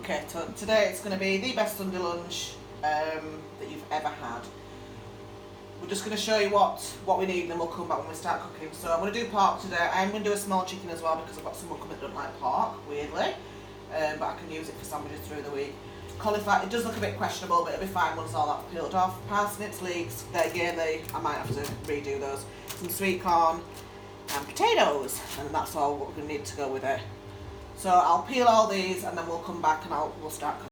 Okay, so today it's going to be the best Sunday lunch that you've ever had. We're just going to show you what we need and then we'll come back when we start cooking. So I'm going to do pork today. I'm going to do a small chicken as well because I've got someone coming that don't like pork, weirdly. But I can use it for sandwiches through the week. Cauliflower, it does look a bit questionable, but it'll be fine once all that peeled off. Parsnips, leeks, I might have to redo those. Some sweet corn and potatoes, and that's all what we're going to need to go with it. So I'll peel all these and then we'll come back and we'll start cooking.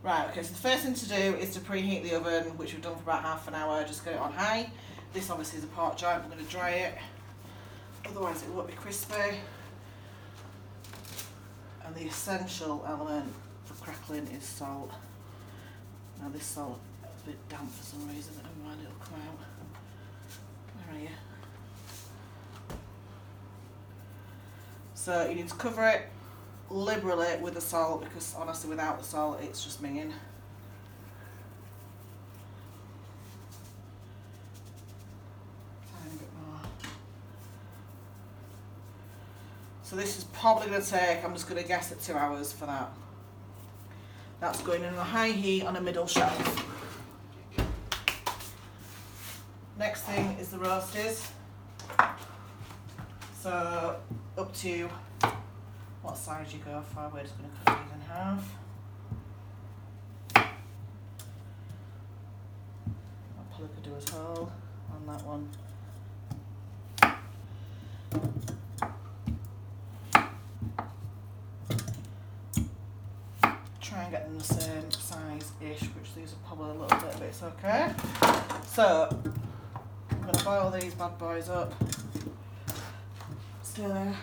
Right, okay, so the first thing to do is to preheat the oven, which we've done for about half an hour, just get it on high. This obviously is a pork joint, we're going to dry it, otherwise it won't be crispy. And the essential element for crackling is salt. Now this salt is a bit damp for some reason, but never mind, it'll come out. Where are you? So you need to cover it liberally with the salt because honestly without the salt it's just minging. Tiny bit more. So this is probably going to take, I'm just going to guess at 2 hours for that. That's going in a high heat on a middle shelf. Next thing is the roasties. So up to what size you go for, we're just going to cut these in half. I'll probably could do as whole on that one. Try and get them the same size-ish, which these are probably a little bit, but it's okay. So I'm going to boil these bad boys up. Stay there.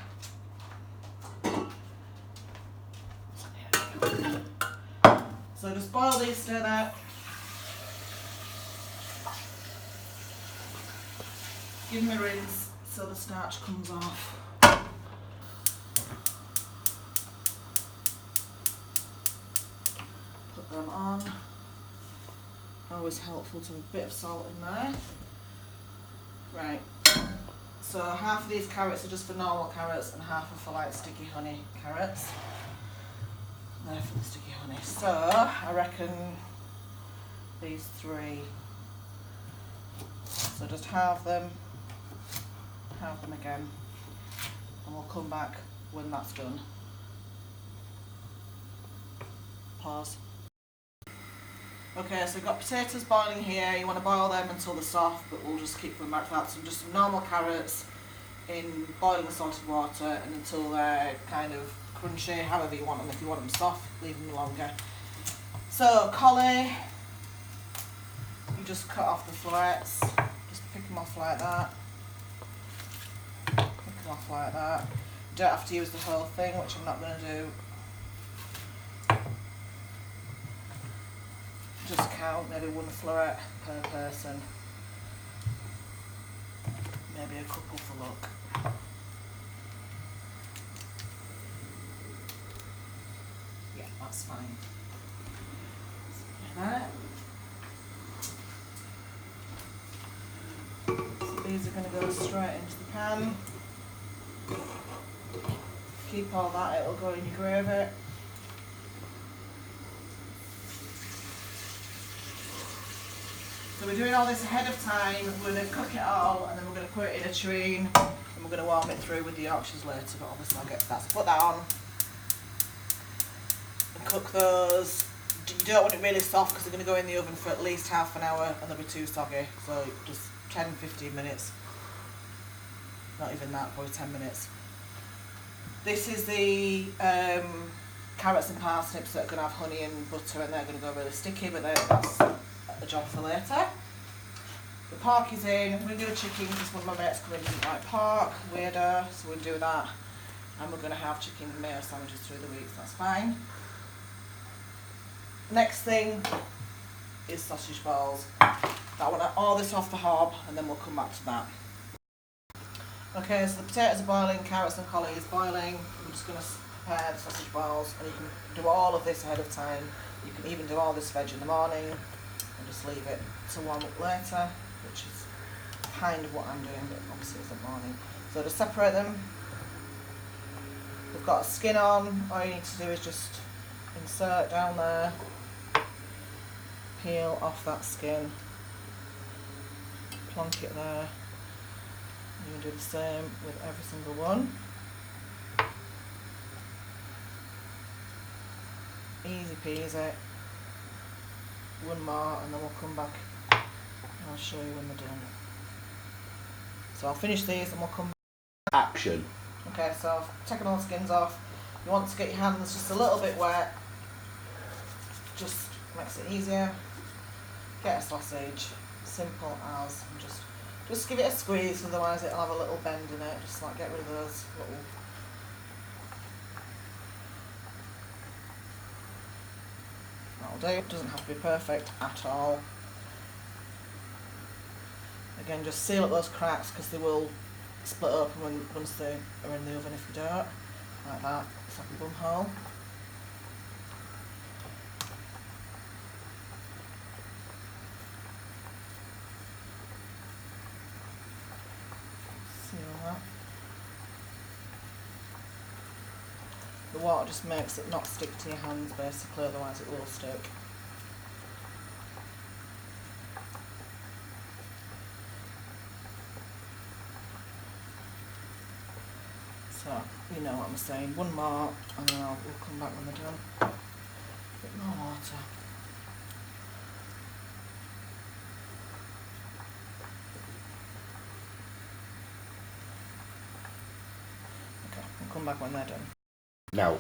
So just boil these, stir that. Give them a rinse so the starch comes off. Put them on. Always helpful to have a bit of salt in there. Right. So half of these carrots are just for normal carrots and half are for like sticky honey carrots. There for the sticky honey. So I reckon these 3. So just halve them again, and we'll come back when that's done. Pause. Okay, so we've got potatoes boiling here. You want to boil them until they're soft, but we'll just keep coming back to that. So just some normal carrots in boiling salted water and until they're kind of crunchy, however you want them. If you want them soft, leave them longer. So collie, you just cut off the florets, just pick them off like that. Pick them off like that. You don't have to use the whole thing, which I'm not going to do. Just count maybe 1 floret per person. Maybe a couple for luck. Yeah, that's fine. Like that. So these are going to go straight into the pan. Keep all that, it'll go in your gravy. So we're doing all this ahead of time. We're going to cook it all and then we're going to put it in a tureen and we're going to warm it through with the Yorkshires later, but obviously I'll get to that. So put that on and cook those. You don't want it really soft because they're going to go in the oven for at least half an hour and they'll be too soggy. So just 10-15 minutes. Not even that, probably 10 minutes. This is the carrots and parsnips that are going to have honey and butter and they're going to go really sticky, but that's a job for later. The pork is in. We're going to do a chicken because one of my mates coming doesn't like pork, weirdo, so we'll do that. And we're going to have chicken and mayo sandwiches through the week, so that's fine. Next thing is sausage balls. I want all this off the hob and then we'll come back to that. Okay, so the potatoes are boiling, carrots and collie is boiling. I'm just going to prepare the sausage balls and you can do all of this ahead of time. You can even do all this veg in the morning and just leave it to warm up later, which is kind of what I'm doing, but obviously it's the morning. So to separate them, we've got a skin on. All you need to do is just insert down there, peel off that skin, plonk it there. You can do the same with every single one. Easy peasy. One more and then we'll come back and I'll show you when they're done. So I'll finish these and we'll come back. Action. Okay, so I've taken all the skins off. You want to get your hands just a little bit wet. Just makes it easier. Get a sausage, simple as, and just give it a squeeze, otherwise it'll have a little bend in it. Just like get rid of those little. That'll do. It doesn't have to be perfect at all. Again, just seal up those cracks because they will split open once they are in the oven if you don't. Like that. It's like a bum hole. Seal that. The water just makes it not stick to your hands basically, otherwise it will stick. So, you know what I'm saying. One more and then we'll come back when they're done. A bit more water. Okay, we'll come back when they're done. Now.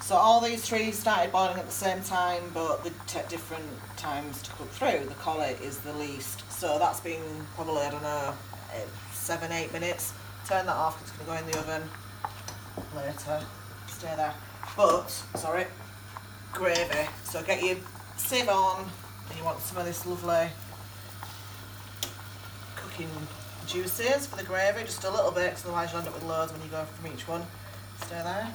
So all these three started boiling at the same time, but they take different times to cook through. The collet is the least. So that's been probably, I don't know, 7-8 minutes. Turn that off, it's going to go in the oven later. Stay there. But, sorry, gravy. So get your sieve on, and you want some of this lovely cooking juices for the gravy, just a little bit, because otherwise you'll end up with loads when you go from each one. Stay there.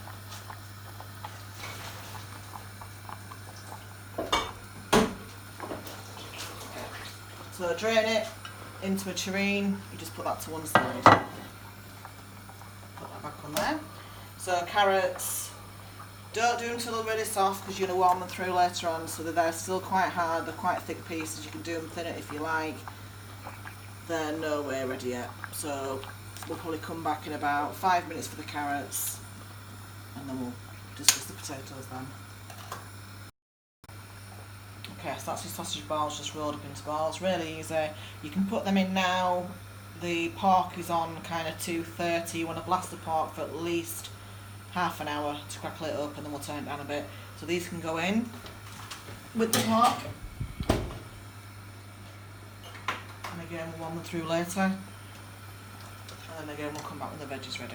So drain it into a tureen, you just put that to one side. Put that back on there. So carrots, don't do them until they're really soft because you're going to warm them through later on, so they're still quite hard, they're quite thick pieces, you can do them thinner if you like. They're nowhere ready yet, so we'll probably come back in about 5 minutes for the carrots and then we'll discuss the potatoes then. Okay, so that's your sausage balls just rolled up into balls, really easy. You can put them in now. The pork is on kind of 230. You want to blast the pork for at least half an hour to crackle it up and then we'll turn it down a bit. So these can go in with the pork. And again, we'll warm them through later. And then again, we'll come back when the veg is ready.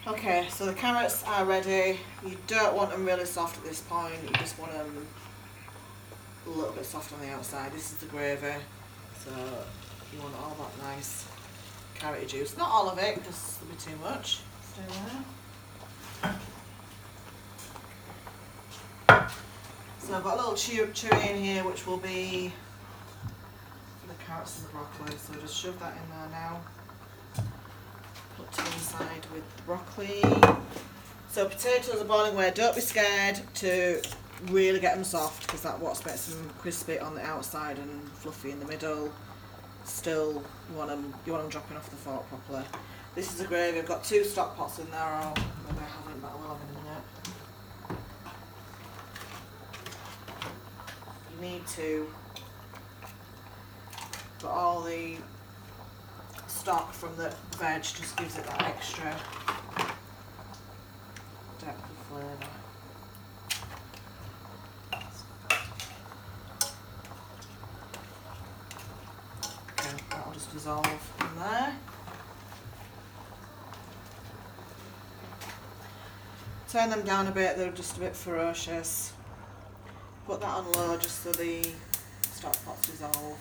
Okay, so the carrots are ready. You don't want them really soft at this point, you just want them a little bit soft on the outside. This is the gravy, so you want all that nice carrot juice. Not all of it, because it'll be too much. Stay there. So I've got a little tureen here, which will be for the carrots and the broccoli, so just shove that in there now. Put to one side with the broccoli. So potatoes are boiling away. Don't be scared to really get them soft because that's what makes them crispy on the outside and fluffy in the middle. Still, you want them dropping off the fork properly. This is a gravy. I've got 2 stock pots in there. I'll maybe have it, but I will have it in a minute. You need to put all the stock from the veg, just gives it that extra depth of flavour. Okay, that'll just dissolve in there. Turn them down a bit, they're just a bit ferocious. Put that on low just so the stock pots dissolve.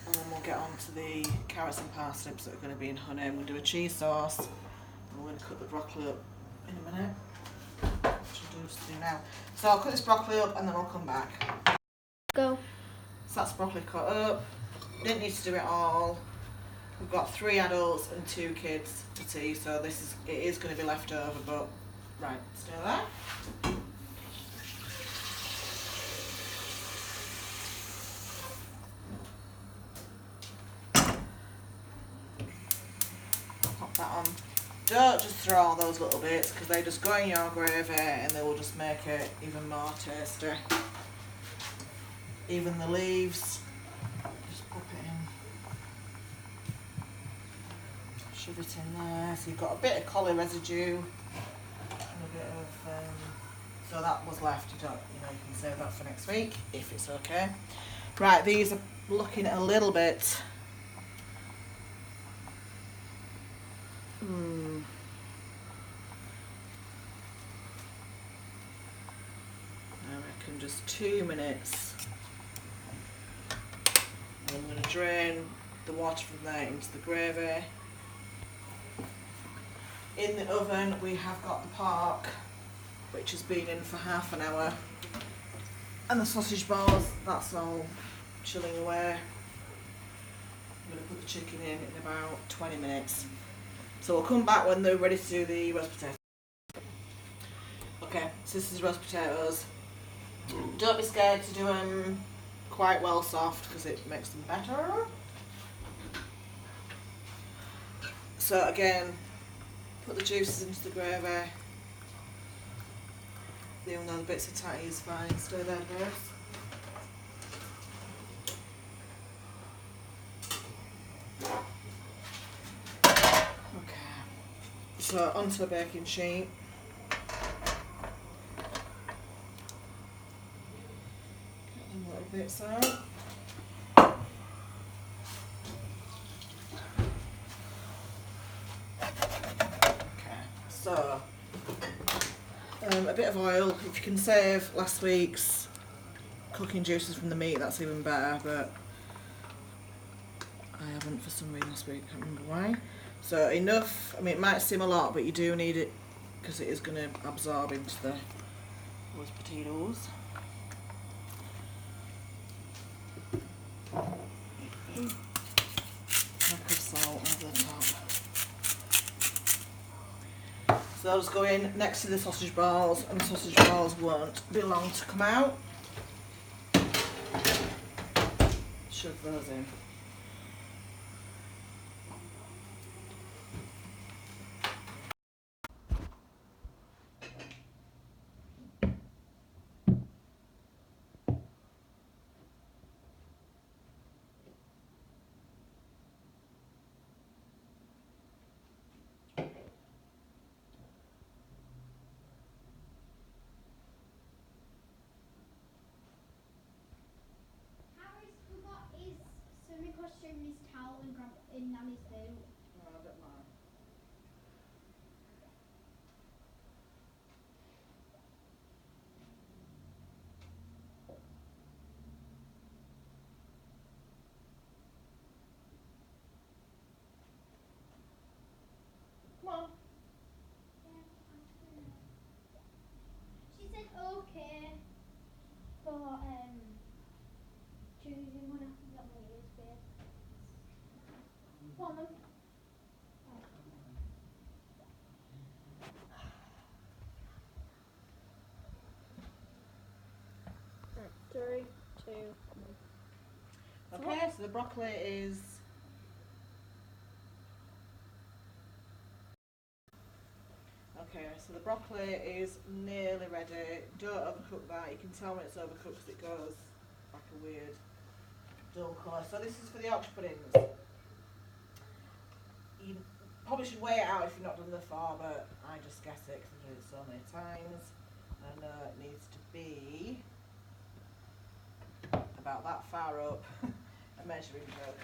And then we'll get on to the carrots and parsnips that are going to be in honey. We'll do a cheese sauce. And we're going to cut the broccoli up in a minute. Which I'll just do now. So I'll cut this broccoli up and then we'll come back. Go. So that's broccoli cut up. Didn't need to do it all. We've got 3 adults and 2 kids to tea, so it is going to be left over, but Right, stay there. Pop that on. Don't just throw all those little bits because they just go in your gravy and they will just make it even more tasty. Even the leaves, just pop it in, shove it in there. So you've got a bit of cauli residue and a bit of, so that was left. You know, you can save that for next week if it's okay. Right, these are looking a little bit. I reckon just 2 minutes. And I'm going to drain the water from there into the gravy. In the oven we have got the pork, which has been in for half an hour, and the sausage balls, that's all chilling away. I'm going to put the chicken in about 20 minutes. So we'll come back when they're ready to do the roast potatoes. Okay, so this is roast potatoes. Don't be scared to do them quite well soft because it makes them better. So again, put the juices into the gravy. Even though the bits of tatty is fine, stay there first. Okay, so onto the baking sheet. Get them little bits out. So, a bit of oil. If you can save last week's cooking juices from the meat, that's even better, but I haven't for some reason last week, I can't remember why. So enough, I mean it might seem a lot, but you do need it because it is going to absorb into the roast potatoes. Crack of salt over the top. So those go in next to the sausage balls, and the sausage balls won't be long to come out. Shove those in. His towel and grab it in Nanny's boot. No, I don't mind. Come on. She said okay for choosing one after the latest bit. Come on, Mum. Right, 3, 2, 1. Okay, so the broccoli is nearly ready. Don't overcook that. You can tell when it's overcooked because it goes like a weird dull colour. So this is for the Yorkshire puddings. You probably should weigh it out if you've not done it before, but I just guess it because I've done it so many times. I know it needs to be about that far up. A measuring jug.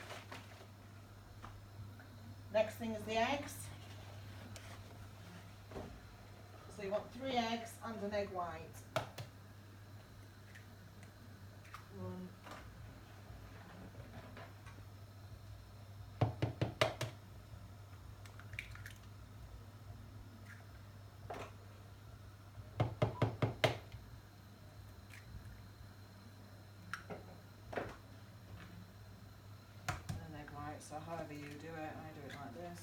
Next thing is the eggs. So you want 3 eggs and an egg white. 1. And an egg white, so however you do it, I do it like this.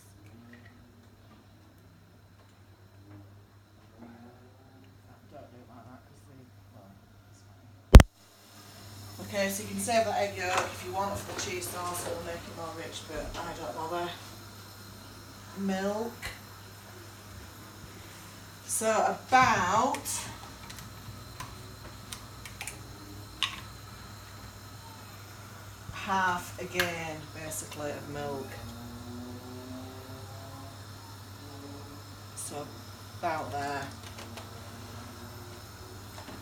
Okay, so you can save that egg yolk if you want for the cheese sauce, it'll make it more rich, but I don't bother. Milk. So about half again, basically, of milk. So about there.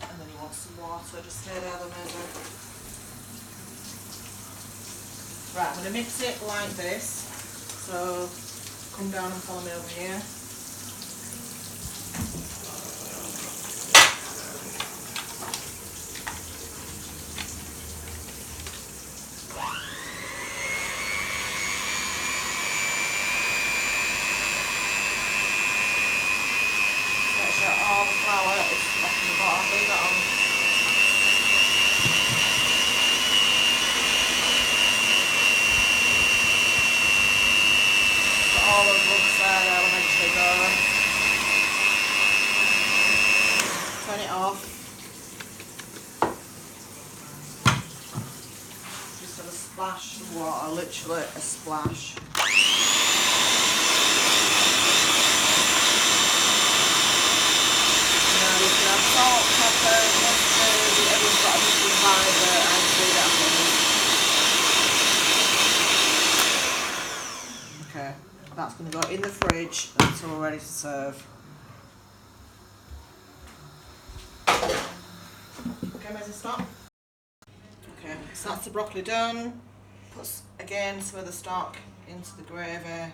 And then you want some water, just stay there the measure. Right, I'm going to mix it like this. So come down and follow me over here. Make sure all the flour is off the bottom, leave it on. All those lumps there, they'll eventually go. Turn it off. Just have a splash of water, literally a splash. Now you can have salt, pepper, mustard, everyone's got a different vibe, but I just leave it as it is. Okay. That's going to go in the fridge until we're ready to serve. Okay, Maisie, stop. Okay, so that's the broccoli done. Put again some of the stock into the gravy.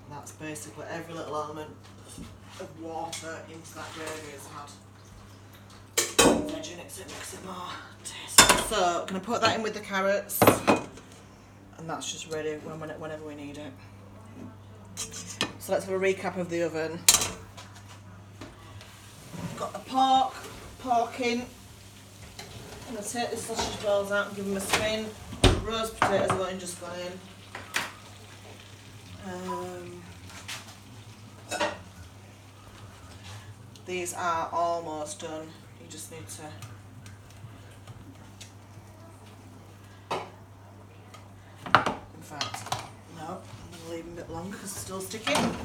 That's basically every little element of water into that gravy has had veg in it, so it makes it more tasty. So I'm going to put that in with the carrots, and that's just ready whenever we need it. So let's have a recap of the oven. We've got the pork in. I'm going to take the sausage balls out and give them a spin. Roast potatoes have only just gone in. These are almost done. You just need to in fact, no, I'm going to leave them a bit longer because it's still sticking.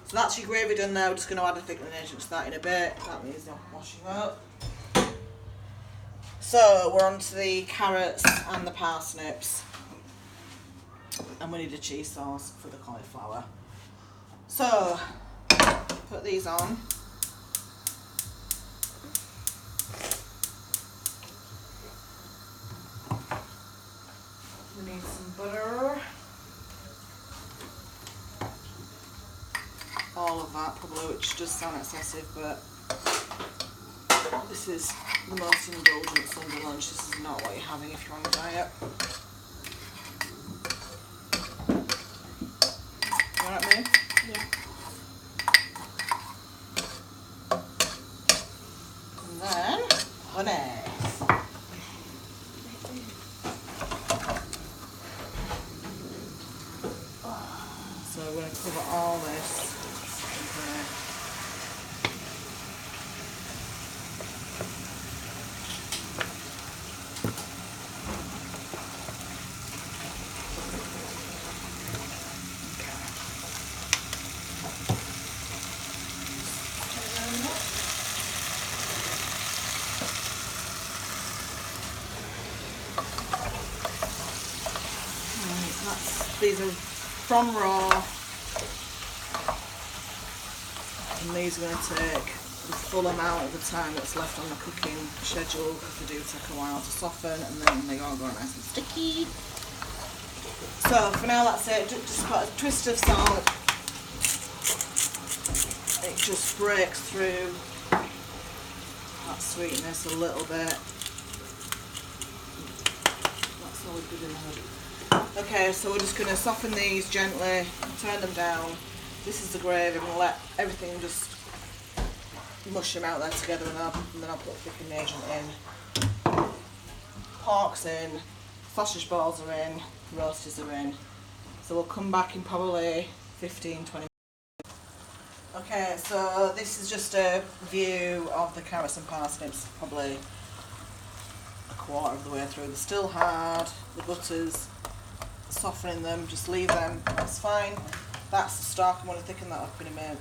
So that's your gravy done now. We're just going to add a thickening agent to that in a bit. That needs not washing out. So we're on to the carrots and the parsnips. And we need a cheese sauce for the cauliflower. So, put these on. We need some butter. All of that probably, which does sound excessive, but this is the most indulgent Sunday lunch. This is not what you're having if you're on a diet. You know what I mean? Yeah. And then, honey. So we're going to cover all this. These are from raw, and these are going to take the full amount of the time that's left on the cooking schedule because they do take a while to soften, and then they all go nice and sticky. So for now that's it. Just put a twist of salt. It just breaks through that sweetness a little bit. That's always good enough. Okay, so we're just going to soften these gently, turn them down. This is the gravy. I'm going to let everything just mush them out there together, and then I'll put the thickening agent in. Pork's in, sausage balls are in, roasties are in. So we'll come back in probably 15-20 minutes. Okay, so this is just a view of the carrots and parsnips, probably quarter of the way through. They're still hard, the butter's softening them, just leave them, that's fine. That's the stock. I'm going to thicken that up in a minute.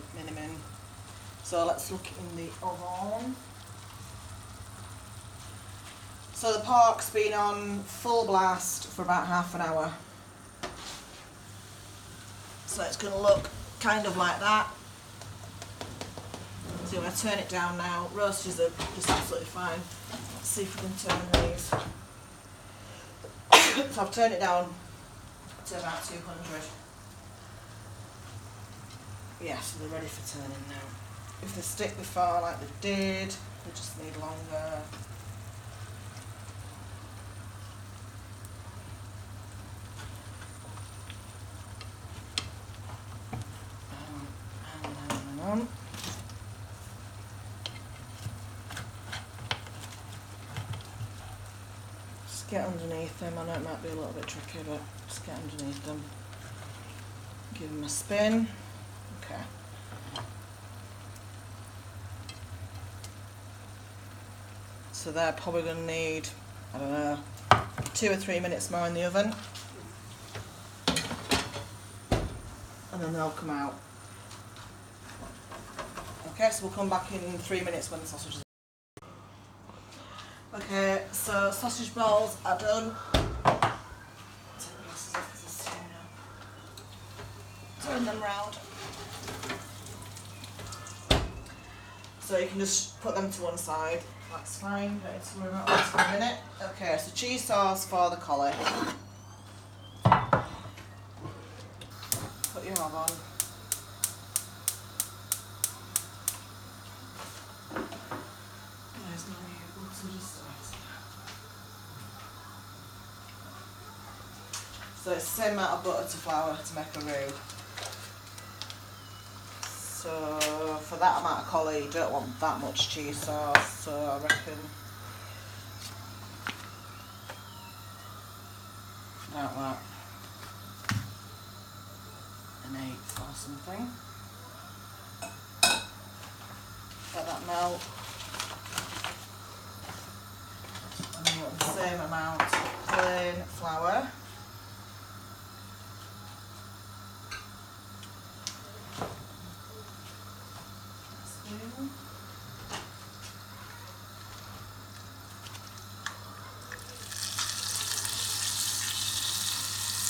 So let's look in the oven. So the pork's been on full blast for about half an hour. So it's going to look kind of like that. So I'm going to turn it down now. Roasters are just absolutely fine. Let's see if we can turn these. So I've turned it down to about 200. Yeah, so they're ready for turning now. If they stick before like they did, they just need longer. On. Just get underneath them. I know it might be a little bit tricky, but just get underneath them. Give them a spin. Okay. So they're probably going to need, I don't know, 2 or 3 minutes more in the oven. And then they'll come out. Okay, so we'll come back in 3 minutes when the sausages are. Okay, so sausage balls are done. Take the glasses off 'cause it's steaming now. Turn them round. So you can just put them to one side. That's fine, don't need to worry about that for a minute. Okay, so cheese sauce for the collie. Put your hob on. There's no butter, just so it's the same amount of butter to flour to make a roux. So for that amount of collie, you don't want that much cheese sauce, so I reckon about that, an eighth or something. Let that melt. And you want the same amount of plain flour.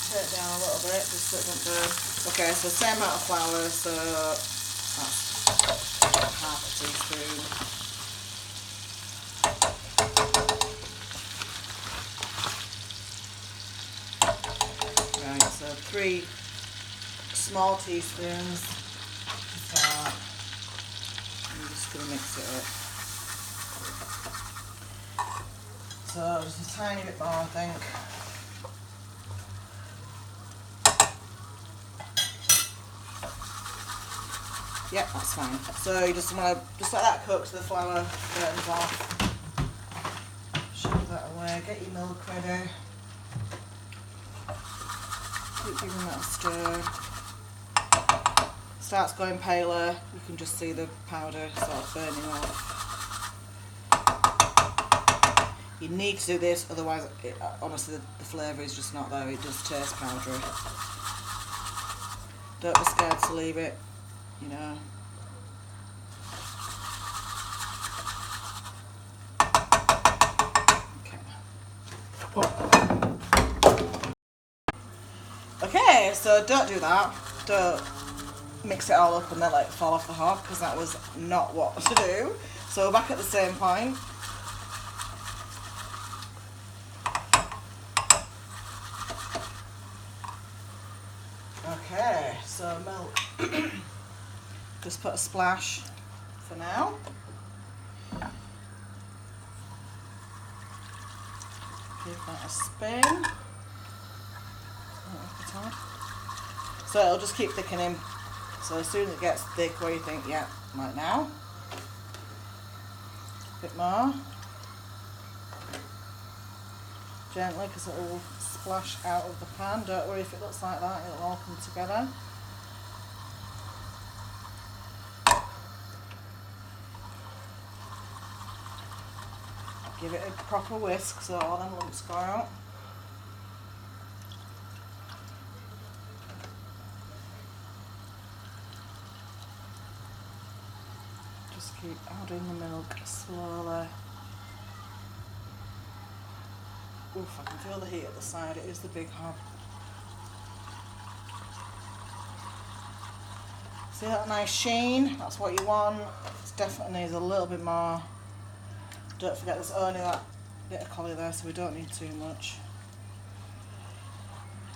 Turn it down a little bit just so it doesn't burn. Okay, so same amount of flour, so that's half a teaspoon. Right, so 3 small teaspoons to start. I'm just going to mix it up. So just a tiny bit more, I think. Yep, that's fine. So you just want to just let that cook so the flour burns off. Shove that away. Get your milk ready. Keep giving that a stir. Starts going paler. You can just see the powder sort of burning off. You need to do this, otherwise, honestly, the flavour is just not there. It does taste powdery. Don't be scared to leave it. You know. Okay, so don't do that. Don't mix it all up and then let it fall off the hob, because that was not what to do. So we're back at the same point. Okay, so milk. Just put a splash for now. Give that a spin. So it'll just keep thickening. So as soon as it gets thick where you think, yeah, like now. A bit more. Gently, because it will splash out of the pan. Don't worry if it looks like that, it'll all come together. give it a proper whisk so all them lumps go out. Just keep adding the milk slowly. Oof, I can feel the heat at the side, it is the big hob. See that nice sheen? That's what you want. It definitely needs a little bit more. Don't forget there's only that bit of cauli there, so we don't need too much.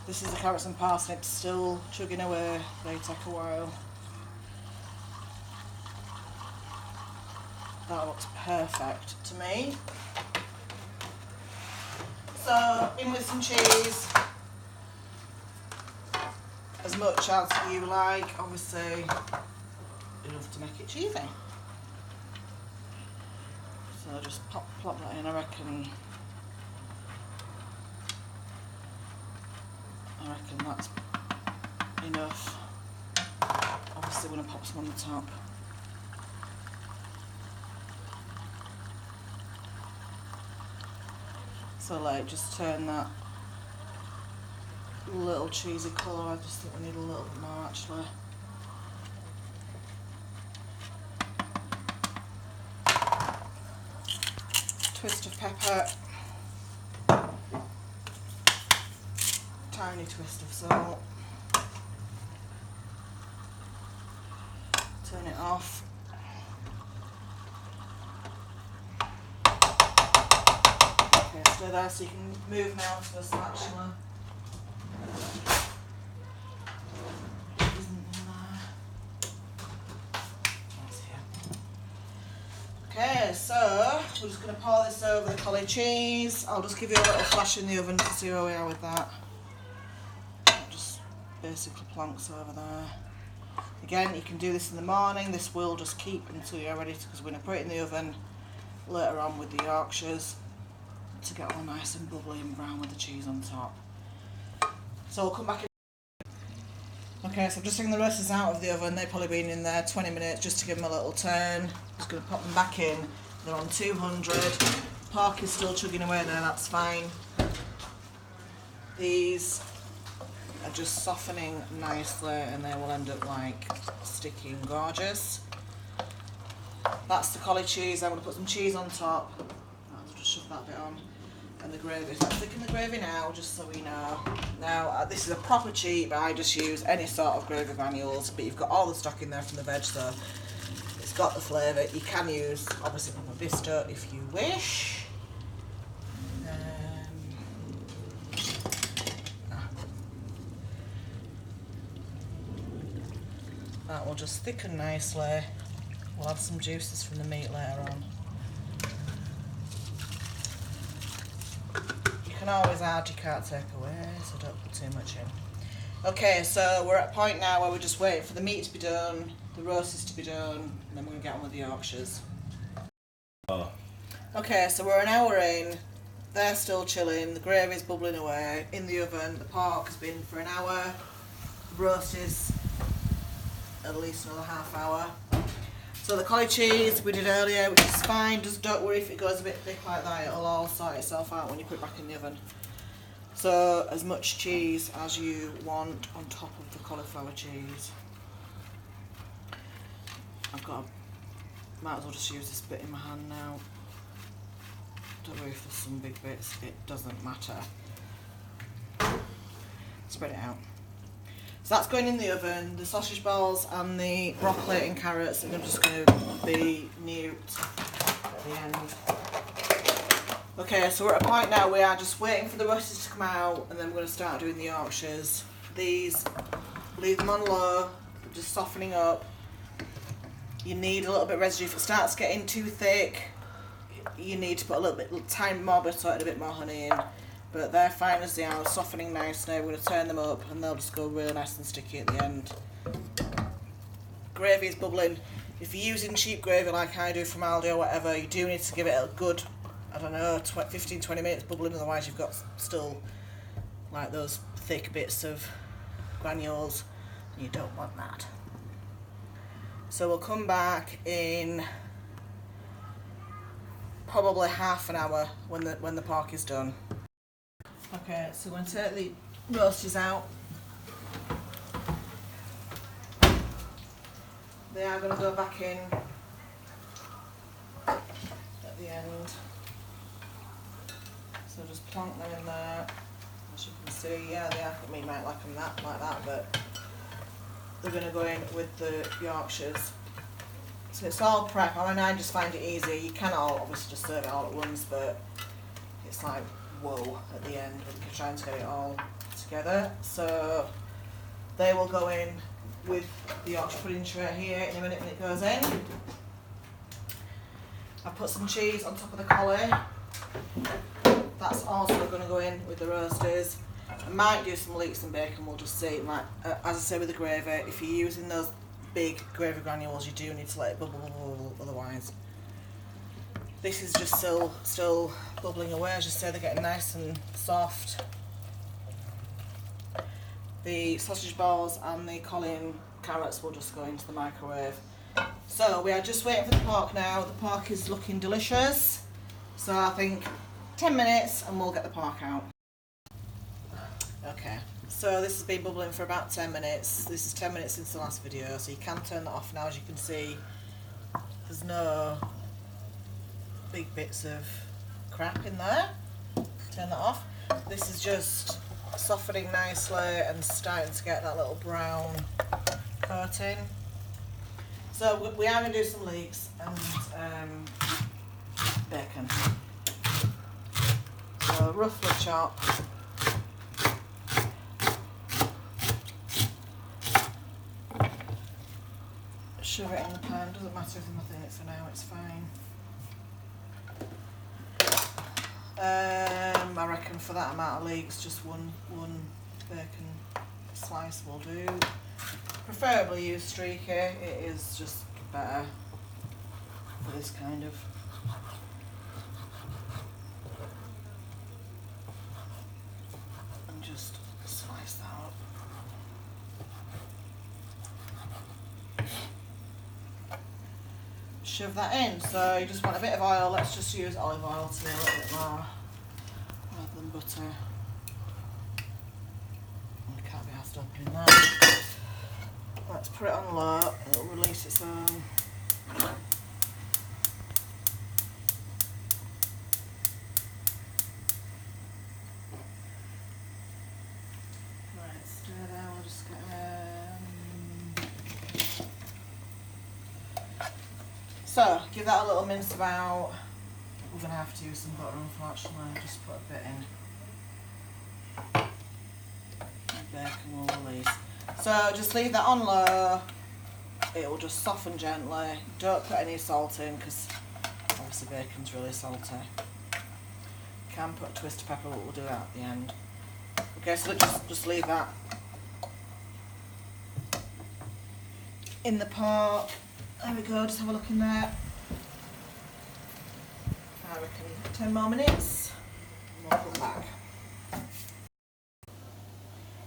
This is the carrots and parsnips still chugging away, they take a while. That looks perfect to me. So, in with some cheese. As much as you like, obviously enough to make it cheesy. So just plop that in, I reckon that's enough. Obviously we're going to pop some on the top. So like just turn that little cheesy colour. I just think we need a little bit more actually. Twist of pepper, tiny twist of salt, turn it off. Okay, stay there so you can move now to the spatula. Okay, so we're just going to pour this over the cauli cheese. I'll just give you a little flash in the oven to see where we are with that. Just basically plonks over there. Again, you can do this in the morning. This will just keep until you're ready because we're going to put it in the oven later on with the Yorkshires to get all nice and bubbly and brown with the cheese on top. So we'll come back in. Okay, so I'm just taking the roasters out of the oven. They've probably been in there 20 minutes just to give them a little turn. Just going to pop them back in. They're on 200. Pork is still chugging away there, that's fine. These are just softening nicely and they will end up like sticky and gorgeous. That's the cauli cheese. I'm going to put some cheese on top. I'll just shove that bit on. And the gravy. So I'm thickening the gravy now, just so we know. Now, this is a proper cheat, but I just use any sort of gravy granules. But you've got all the stock in there from the veg, so it's got the flavour. You can use, obviously, Papa Vista if you wish. That will just thicken nicely. We'll add some juices from the meat later on. You can always add, you can't take away, so don't put too much in. Okay, so we're at a point now where we're just waiting for the meat to be done, the roasts to be done, and then we're going to get on with the Yorkshires. Okay, so we're an hour in, they're still chilling, the gravy's bubbling away in the oven, the pork has been for an hour, the roast is at least another half hour. So the cauli cheese we did earlier, which is fine, just don't worry if it goes a bit thick like that, it'll all sort itself out when you put it back in the oven. So as much cheese as you want on top of the cauliflower cheese. Might as well just use this bit in my hand now. Don't worry if there's some big bits, it doesn't matter. Spread it out. So that's going in the oven. The sausage balls and the broccoli and carrots are just going to be nuked at the end. Okay, so we're at a point now we are just waiting for the roasters to come out and then we're going to start doing the Yorkshires. These, leave them on low, just softening up. You need a little bit of residue. If it starts getting too thick, you need to put a little tiny more butter and a bit more honey in. But they're fine as they are, softening nicely. We're going to turn them up and they'll just go really nice and sticky at the end. Gravy is bubbling. If you're using cheap gravy like I do from Aldi or whatever, you do need to give it a good, I don't know, 15-20 minutes bubbling, otherwise you've got still like those thick bits of granules and you don't want that. So we'll come back in probably half an hour when the pork is done. Okay, so I'm going to take the roasties out. They are going to go back in at the end. So just plonk them in there. As you can see, yeah, they are. I mean, you might like them like that, but they're going to go in with the Yorkshires. So it's all prep. I mean, I just find it easier. You can all obviously just serve it all at once, but it's like whoa at the end when you're trying to get it all together. So they will go in with the Yorkshire pudding tray here in a minute when it goes in. I've put some cheese on top of the collie. That's also going to go in with the roasters. I might do some leeks and bacon, we'll just see. Like, as I say with the gravy, if you're using those big gravy granules, you do need to let it bubble, otherwise. This is just still bubbling away. As you say, they're getting nice and soft. The sausage balls and the colline carrots will just go into the microwave. So we are just waiting for the pork now. The pork is looking delicious. So I think 10 minutes and we'll get the pork out. Okay, so this has been bubbling for about 10 minutes. This is 10 minutes since the last video, so you can turn that off now. As you can see, there's no big bits of crap in there. Turn that off. This is just softening nicely and starting to get that little brown coating. So we are going to do some leeks and bacon. So roughly chopped. Shove it in the pan, doesn't matter if I'm not in it for now, it's fine. I reckon for that amount of leeks, just one bacon slice will do. Preferably use streaky, it is just better for this kind of. And just slice that up. Shove that in. So you just want a bit of oil. Let's just use olive oil to be a little bit more rather than butter. I can't be asked opening that. Let's put it on low. It'll release its own. Right, stir that. We'll just get. So, give that a little mince about. We're going to have to use some butter unfortunately, just put a bit in. And bacon will release. So just leave that on low, it will just soften gently. Don't put any salt in because obviously bacon's really salty. You can put a twist of pepper, but we'll do that at the end. Okay, so just leave that in the pot. There we go, just have a look in there. I reckon 10 more minutes and we'll come back.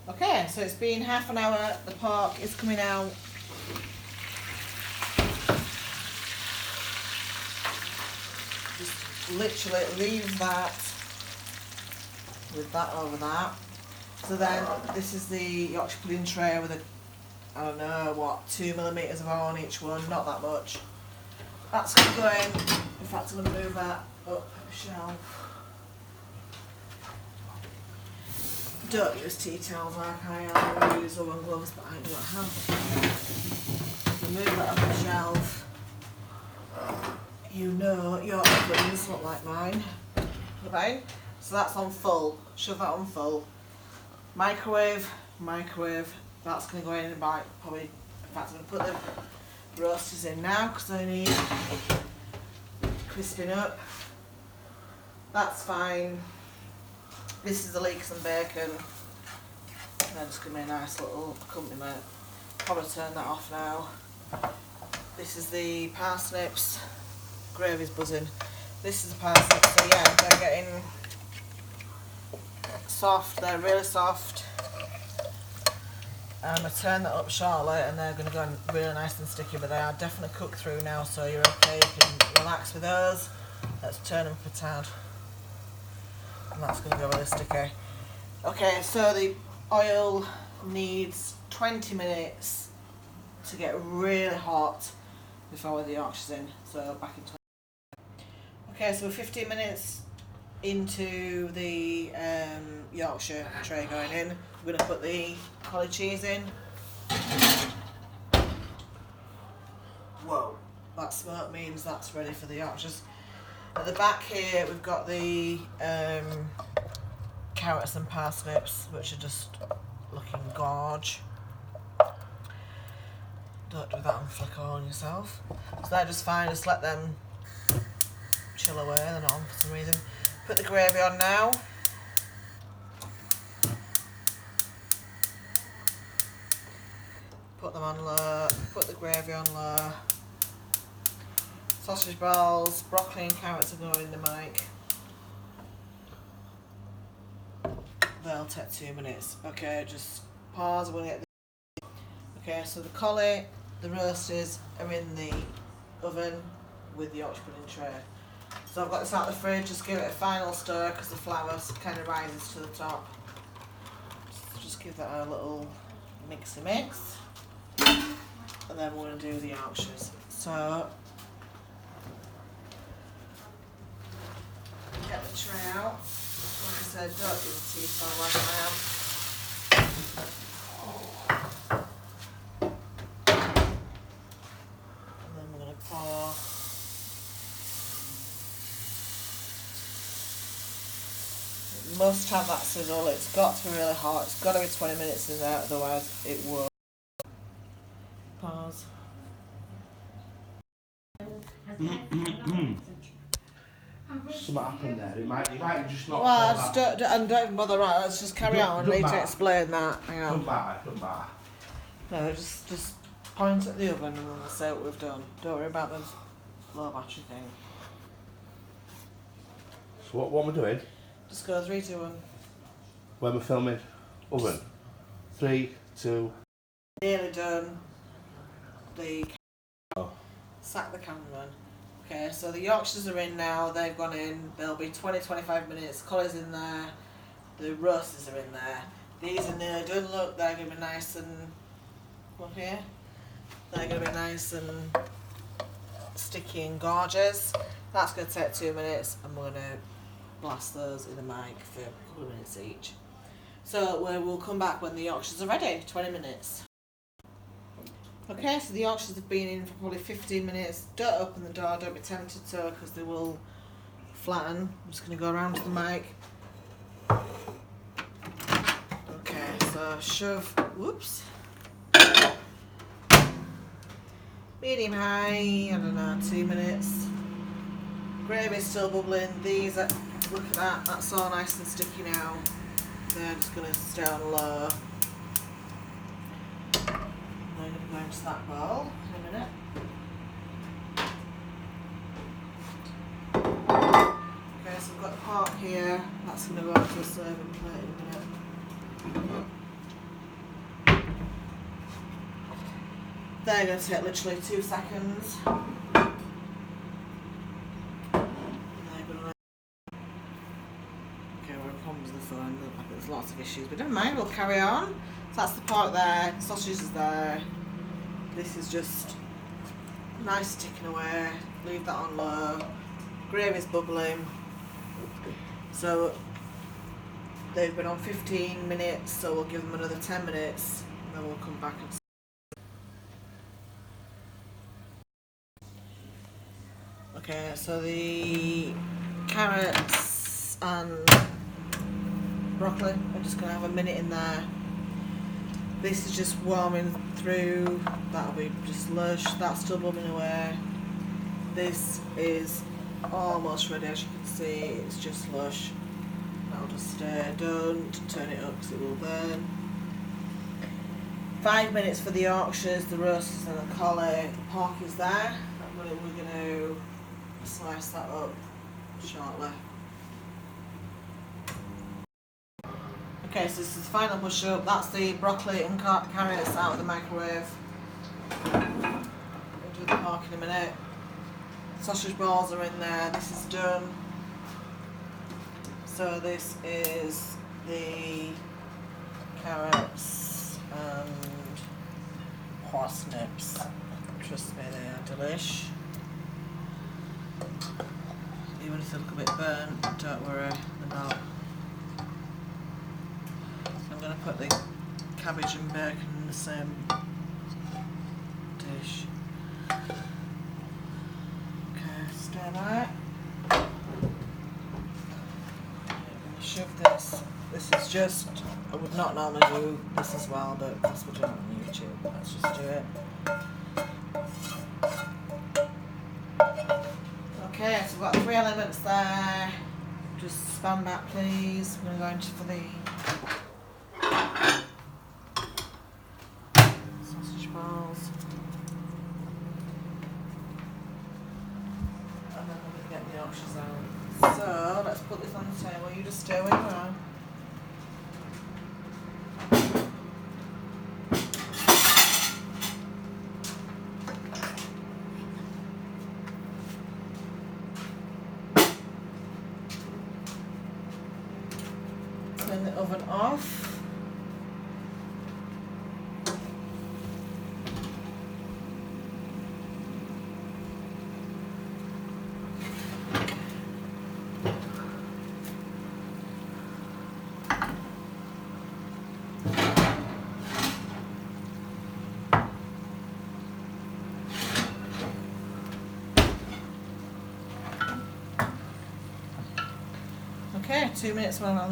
Okay, so it's been half an hour, the pork is coming out. Just literally leave that with that over that. So then this is the Yorkshire pudding tray with a, I don't know what, 2mm of oil on each one, not that much. That's going to go in. In fact, I'm going to move that up a shelf. Don't use tea towels like I use oven gloves, but I don't have. Move that up a shelf. You know your ovens look like mine. Okay, so that's on full. Shove that on full. Microwave. That's going to go in about probably. In fact, I'm going to put the roasters in now because I need crisping up. That's fine. This is the leeks and bacon. They're just going to be a nice little accompaniment. Probably turn that off now. This is the parsnips. Gravy's buzzing. This is the parsnips. So yeah, they're getting soft. They're really soft. I'm going to turn that up shortly and they're going to go really nice and sticky, but they are definitely cooked through now, so you're okay. You can relax with those. Let's turn them for tad. And that's going to go really sticky. Okay, so the oil needs 20 minutes to get really hot before the Yorkshire's in. So back in 20. Okay, so we're 15 minutes into the Yorkshire tray going in. We're going to put the collard cheese in. Whoa, that smoke means that's ready for the Yorkshires. At the back here we've got the carrots and parsnips, which are just looking gorge. Don't do that and flick all on yourself. So they're just fine, just let them chill away, they're not on for some reason. Put the gravy on now. Put them on low, put the gravy on low. Sausage balls, broccoli and carrots are going in the mic. They'll take 2 minutes. Okay, just pause, we'll get the... Okay, so the collie, the roasters are in the oven with the Yorkshire pudding tray. So I've got this out of the fridge, just give it a final stir because the flour kind of rises to the top. Just give that a little mixy mix. And then we're going to do the Yorkshires. So, get the tray out. Like I said, don't do the teaspoon like I am. And then we're going to pour. It must have that sizzle, it's got to be really hot, it's got to be 20 minutes in there, otherwise it won't. Pause. Something happened there. You might just not. Well, I just don't even bother. Right, let's just carry on. I need to explain that. Hang on. Don't matter. No, just point at the oven and then we'll say what we've done. Don't worry about the low battery thing. So what am I doing? Just go 3, 2, 1. When we're filming? Oven. 3, 2. Nearly done. The Oh. sack the cameraman. Okay, so the Yorkshires are in now. They've gone in. There'll be 20-25 minutes. Collie's in there. The roasters are in there. These are nearly done. Look, they're going to be nice and... What here? They're going to be nice and sticky and gorgeous. That's going to take 2 minutes, and we're going to blast those in the mic for a couple of minutes each. So we'll come back when the Yorkshires are ready. 20 minutes. Okay, so the Yorkshires have been in for probably 15 minutes. Don't open the door, don't be tempted to, because they will flatten. I'm just going to go around to the mic. Okay, so shove, whoops. Medium high, I don't know, 2 minutes. Gravy's still bubbling. These are, look at that, that's all nice and sticky now. They're just going to stay on low. I'm going to go into that bowl in a minute. Okay, so we've got the pork here. That's going to go onto a serving plate in a minute. They're going to take literally 2 seconds. Okay, we're at problems with the phone. There's lots of issues, but never mind, we'll carry on. So that's the pork there, the sausages is there. This is just nice ticking away. Leave that on low. Gravy's bubbling. So they've been on 15 minutes, so we'll give them another 10 minutes and then we'll come back and... Okay, so the carrots and broccoli are just going to have a minute in there. This is just warming through, that'll be just lush, that's still bubbling away. This is almost ready, as you can see, it's just lush. That'll just stay, don't turn it up because it will burn. 5 minutes for the Yorkshires, the roasters and the collie. The pork is there, we're going to slice that up shortly. Okay, so this is the final push up. That's the broccoli and carrots out of the microwave. We'll do the pork in a minute. Sausage balls are in there. This is done. So this is the carrots and parsnips. Trust me, they are delish. Even if they look a bit burnt, don't worry, they're not. So I'm going to put the cabbage and bacon in the same dish. Okay, stir that. Shove this. This is just, I would not normally do this as well, but that's what we're doing on YouTube. Let's just do it. Okay, so we've got 3 elements there. Just span back, please. We're going to for the sausage balls. And then we're going to get the Yorkshires out. So, let's put this on the table. You just stay where you are. Turn the oven off. Okay, 2 minutes while I'm